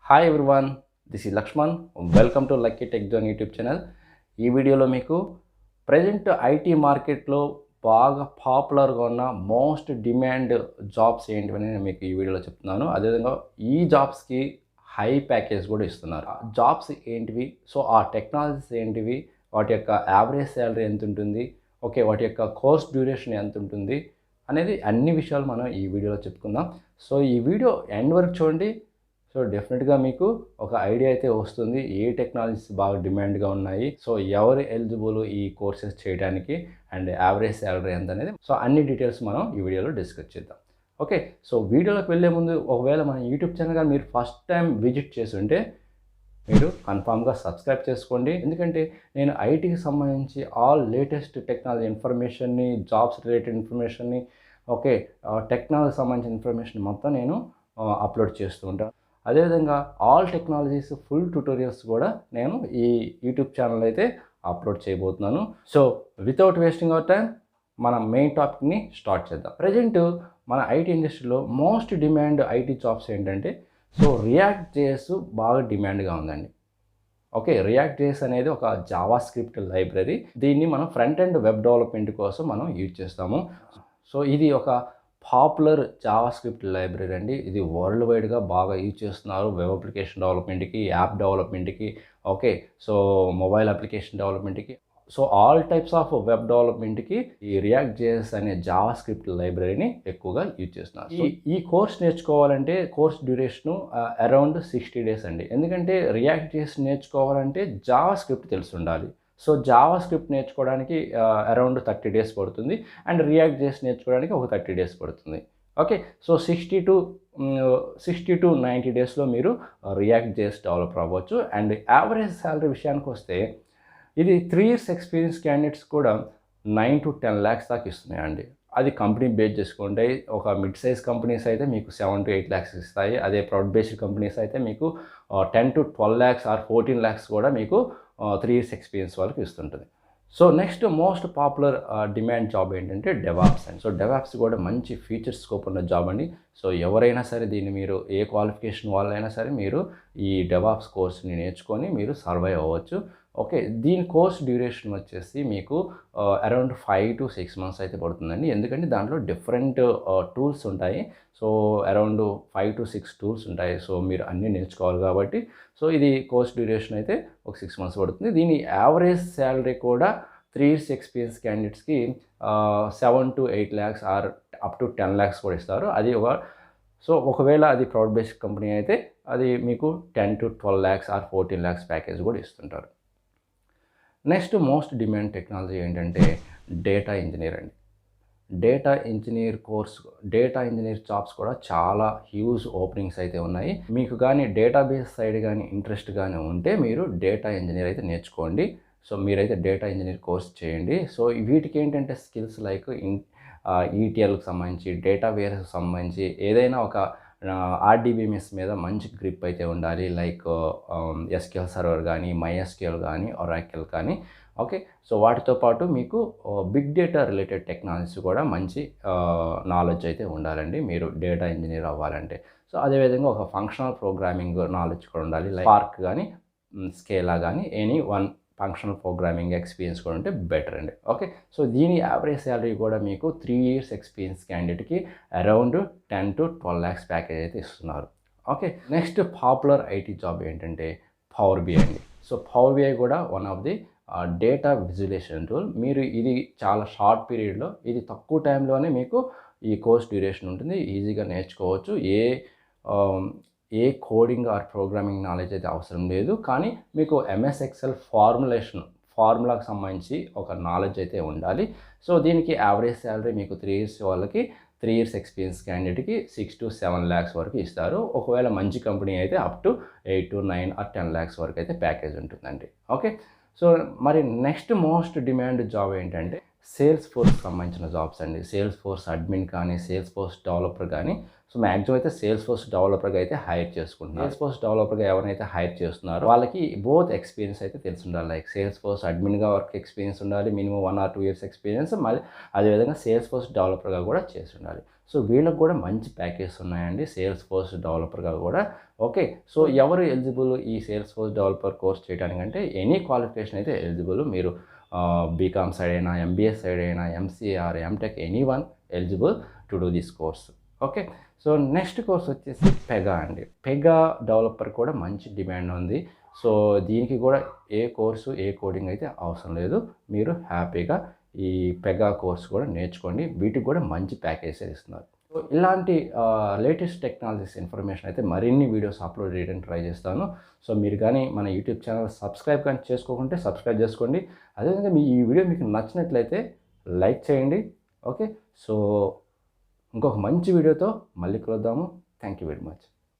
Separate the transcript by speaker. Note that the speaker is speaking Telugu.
Speaker 1: Hi everyone, this is Laxman. Welcome to lucky techzone YouTube channel. ఈ వీడియోలో మీకు ప్రజెంట్ ఐటీ మార్కెట్లో బాగా పాపులర్గా ఉన్న మోస్ట్ డిమాండ్ జాబ్స్ ఏంటివని నేను మీకు ఈ వీడియోలో చెప్తున్నాను. అదేవిధంగా ఈ జాబ్స్కి హై ప్యాకేజ్ కూడా ఇస్తున్నారు. ఆ జాబ్స్ ఏంటివి, సో ఆ టెక్నాలజీస్ ఏంటివి, వాటి యొక్క యావరేజ్ శాలరీ ఎంత ఉంటుంది, ఓకే, వాటి యొక్క కోర్స్ డ్యూరేషన్ ఎంత ఉంటుంది అనేది అన్ని విషయాలు మనం ఈ వీడియోలో చెప్పుకుందాం. సో ఈ వీడియో ఎండ్ వరకు చూడండి. సో డెఫినెట్గా మీకు ఒక ఐడియా అయితే వస్తుంది, ఏ టెక్నాలజీస్ బాగా డిమాండ్గా ఉన్నాయి, సో ఎవరు ఎలిజిబుల్ ఈ కోర్సెస్ చేయడానికి, అండ్ యావరేజ్ శాలరీ ఎంత అనేది. సో అన్ని డీటెయిల్స్ మనం ఈ వీడియోలో డిస్కస్ చేద్దాం. ఓకే, సో వీడియోలోకి వెళ్ళే ముందు ఒకవేళ మన యూట్యూబ్ ఛానల్ కానీ మీరు ఫస్ట్ టైం విజిట్ చేస్తుంటే మీరు కన్ఫామ్గా సబ్స్క్రైబ్ చేసుకోండి. ఎందుకంటే నేను ఐటీకి సంబంధించి ఆల్ లేటెస్ట్ టెక్నాలజీ ఇన్ఫర్మేషన్ని, జాబ్స్ రిలేటెడ్ ఇన్ఫర్మేషన్ని, ఓకే, టెక్నాలజీ సంబంధించిన ఇన్ఫర్మేషన్ మొత్తం నేను అప్లోడ్ చేస్తూ ఉంటాను. అదేవిధంగా ఆల్ టెక్నాలజీస్ ఫుల్ ట్యూటోరియల్స్ కూడా నేను ఈ యూట్యూబ్ ఛానల్ అయితే అప్లోడ్ చేయబోతున్నాను. So without wasting hour time మన మెయిన్ టాపిక్ని స్టార్ట్ చేద్దాం. ప్రజెంట్ మన ఐటీ ఇండస్ట్రీలో మోస్ట్ డిమాండ్ ఐటీ జాబ్స్ ఏంటంటే, సో రియాక్ట్ జేఎస్ బాగా డిమాండ్గా ఉందండి. ఓకే, రియాక్ట్ జేఎస్ అనేది ఒక జావా స్క్రిప్ట్ లైబ్రరీ. దీన్ని మనం ఫ్రంట్ ఎండ్ వెబ్ డెవలప్మెంట్ కోసం మనం యూజ్ చేస్తాము. సో ఇది ఒక పాపులర్ జావా స్క్రిప్ట్ లైబ్రరీ అండి. ఇది వరల్డ్ వైడ్గా బాగా యూజ్ చేస్తున్నారు వెబ్ అప్లికేషన్ డెవలప్మెంట్కి, యాప్ డెవలప్మెంట్కి, ఓకే, సో మొబైల్ అప్లికేషన్ డెవలప్మెంట్కి, so all types of web డెవలప్మెంట్కి ఈ రియాక్ట్ జేఎస్ అనే జావా స్క్రిప్ట్ లైబ్రరీని ఎక్కువగా యూజ్ చేస్తున్నారు. ఈ కోర్స్ నేర్చుకోవాలంటే కోర్స్ డ్యూరేషను అరౌండ్ 60 days అండి. ఎందుకంటే రియాక్ట్ జేఎస్ నేర్చుకోవాలంటే జావా స్క్రిప్ట్ తెలిసి ఉండాలి. సో జావా స్క్రిప్ట్ నేర్చుకోవడానికి అరౌండ్ 30 days పడుతుంది, అండ్ రియాక్ట్ జేఎస్ నేర్చుకోవడానికి ఒక 30 days పడుతుంది. ఓకే, సో 60 to 90 daysలో మీరు రియాక్ట్ జేఎస్ డెవలపర్ అవ్వచ్చు. అండ్ యావరేజ్ శాలరీ విషయానికి వస్తే ఇది 3 years ఎక్స్పీరియన్స్ క్యాండిడేట్స్ కూడా 9 to 10 lakhs దాకా ఇస్తున్నాయండి. అది కంపెనీ బేస్ చేసుకుంటే ఒక మిడ్ సైజ్ కంపెనీస్ అయితే మీకు 7 to 8 lakhs ఇస్తాయి. అదే ప్రౌడ్ బేస్డ్ కంపెనీస్ అయితే మీకు 10 to 12 lakhs ఆర్ 14 lakhs కూడా మీకు 3 years ఎక్స్పీరియన్స్ వాళ్ళకి ఇస్తుంటుంది. So next most popular demand job ఏంటంటే డెవాప్స్ అండి. సో డెవాప్స్ కూడా మంచి ఫీచర్స్ స్కోప్ ఉన్న జాబ్ అండి. సో ఎవరైనా సరే దీన్ని మీరు ఏ క్వాలిఫికేషన్ వాళ్ళైనా సరే మీరు ఈ డెవాప్స్ కోర్స్ని నేర్చుకొని మీరు సర్వైవ్ అవ్వచ్చు. ఓకే, దీని కోర్స్ డ్యూరేషన్ వచ్చేసి మీకు అరౌండ్ 5 to 6 months అయితే పడుతుందండి. ఎందుకంటే దాంట్లో డిఫరెంట్ టూల్స్ ఉంటాయి. సో అరౌండ్ 5 to 6 టూల్స్ ఉంటాయి. సో మీరు అన్నీ నేర్చుకోవాలి కాబట్టి సో ఇది కోర్స్ డ్యూరేషన్ అయితే ఒక 6 months పడుతుంది. దీని యావరేజ్ శాలరీ కూడా 3 years ఎక్స్పీరియన్స్ క్యాండిడేట్స్కి 7 to 8 lakhs or up to 10 lakhs కూడా ఇస్తారు. అది ఒకవేళ అది ప్రౌడ్ బేస్డ్ కంపెనీ అయితే అది మీకు 10 to 12 lakhs or 14 lakhs package కూడా ఇస్తుంటారు. నెక్స్ట్ మోస్ట్ డిమాండ్ టెక్నాలజీ ఏంటంటే డేటా ఇంజనీర్ అండి. డేటా ఇంజనీర్ జాబ్స్ కూడా చాలా హ్యూజ్ ఓపెనింగ్స్ అయితే ఉన్నాయి. మీకు కానీ డేటాబేస్ సైడ్ కానీ ఇంట్రెస్ట్ కానీ ఉంటే మీరు డేటా ఇంజనీర్ అయితే నేర్చుకోండి. సో మీరైతే డేటా ఇంజనీర్ కోర్స్ చేయండి. సో వీటికి ఏంటంటే స్కిల్స్ లైక్ ఈటీఎల్కి సంబంధించి, డేటాబేస్కి సంబంధించి ఏదైనా ఒక ఆర్డీబీఎంఎస్ మీద మంచి గ్రిప్ అయితే ఉండాలి. లైక్ ఎస్క్యూఎల్ సర్వర్ కానీ, మైఎస్క్యూఎల్ కానీ, ఒరాకిల్ కానీ. ఓకే, సో వాటితో పాటు మీకు బిగ్ డేటా రిలేటెడ్ టెక్నాలజీస్ కూడా మంచి నాలెడ్జ్ అయితే ఉండాలండి మీరు డేటా ఇంజనీర్ అవ్వాలంటే. సో అదేవిధంగా ఒక ఫంక్షనల్ ప్రోగ్రామింగ్ నాలెడ్జ్ కూడా ఉండాలి. లైక్ స్పార్క్ కానీ, స్కేలా కానీ, any one functional programming experience కూడా ఉంటే బెటర్ అండి. ఓకే, సో దీని యావరేజ్ శాలరీ కూడా మీకు 3 years ఎక్స్పీరియన్స్ క్యాండిడేట్కి అరౌండ్ 10 to 12 lakhs ప్యాకేజ్ అయితే ఇస్తున్నారు. Okay, next popular IT job ఏంటంటే పవర్ బిఐ అండి. సో పవర్ బిఐ కూడా one of the data visualisation tool. మీరు ఇది చాలా షార్ట్ పీరియడ్లో, ఇది తక్కువ టైంలోనే మీకు ఈ కోర్స్ డ్యూరేషన్ ఉంటుంది, ఈజీగా నేర్చుకోవచ్చు. ఏ కోడింగ్ ఆర్ ప్రోగ్రామింగ్ నాలెడ్జ్ అయితే అవసరం లేదు, కానీ మీకు ఎంఎస్ ఎక్సెల్ ఫార్ములాకి సంబంధించి ఒక నాలెడ్జ్ అయితే ఉండాలి. సో దీనికి యావరేజ్ శాలరీ మీకు 3 years వాళ్ళకి, 3 years ఎక్స్పీరియన్స్ క్యాండిడేట్కి 6 to 7 lakhs వరకు ఇస్తారు. ఒకవేళ మంచి కంపెనీ అయితే up to 8 to 9 or 10 lakhs వరకు అయితే ప్యాకేజ్ ఉంటుందండి. ఓకే, సో మరి నెక్స్ట్ మోస్ట్ డిమాండ్ జాబ్ ఏంటంటే సేల్స్ ఫోర్స్కి సంబంధించిన జాబ్స్ అండి. సేల్స్ ఫోర్స్ అడ్మిన్ కానీ, సేల్స్ ఫోర్స్ డెవలపర్ కానీ. సో మ్యాక్సిమం అయితే సేల్స్ ఫోర్స్ డెవలపర్గా అయితే హైర్ చేసుకుంటున్నారు. సేల్స్ ఫోర్స్ డెవలపర్గా ఎవరైతే హైర్ చేస్తున్నారో వాళ్ళకి బోత్ ఎక్స్పీరియన్స్ అయితే తెలిసి ఉండాలి. లైక్ సేల్స్ ఫోర్స్ అడ్మిన్గా వర్క్ ఎక్స్పీరియన్స్ ఉండాలి, మినిమం 1 or 2 years ఎక్స్పీరియన్స్. మళ్ళీ అదేవిధంగా సేల్స్ ఫోర్స్ డెవలపర్గా కూడా చేసి ఉండాలి. సో వీళ్ళకి కూడా మంచి ప్యాకేజ్ ఉన్నాయండి. సేల్స్ ఫోర్స్ డెవలపర్గా కూడా ఓకే. సో ఎవరు ఎలిజిబుల్ ఈ సేల్స్‌ఫోర్స్ డెవలపర్ కోర్స్ చేయడానికంటే ఎనీ క్వాలిఫికేషన్ అయితే ఎలిజిబుల్. మీరు బీకామ్ సైడ్ అయినా, ఎంబీఏ సైడ్ అయినా, MCA or MTech anyone eligible to do this course. Okay. So next course వచ్చేసి పెగా అండి. పెగా డెవలపర్ కూడా మంచి డిమాండ్ ఉంది. సో దీనికి కూడా ఏ కోర్సు, ఏ కోడింగ్ అయితే అవసరం లేదు. మీరు హ్యాపీగా ఈ పెగా కోర్స్ కూడా నేర్చుకోండి. వీటికి కూడా మంచి ప్యాకేజెస్ ఇస్తున్నారు. సో ఇలాంటి లేటెస్ట్ టెక్నాలజీస్ ఇన్ఫర్మేషన్ అయితే మరిన్ని వీడియోస్ అప్లోడ్ చేయడానికి ట్రై చేస్తాను. సో మీరు కానీ మన యూట్యూబ్ ఛానల్ సబ్స్క్రైబ్ కానీ చేసుకోకుంటే సబ్స్క్రైబ్ చేసుకోండి. అదేవిధంగా ఈ వీడియో మీకు నచ్చినట్లయితే లైక్ చేయండి. ఓకే. సో ఇంకొక మంచి వీడియోతో మళ్ళీ కలుద్దాము. Thank you very much.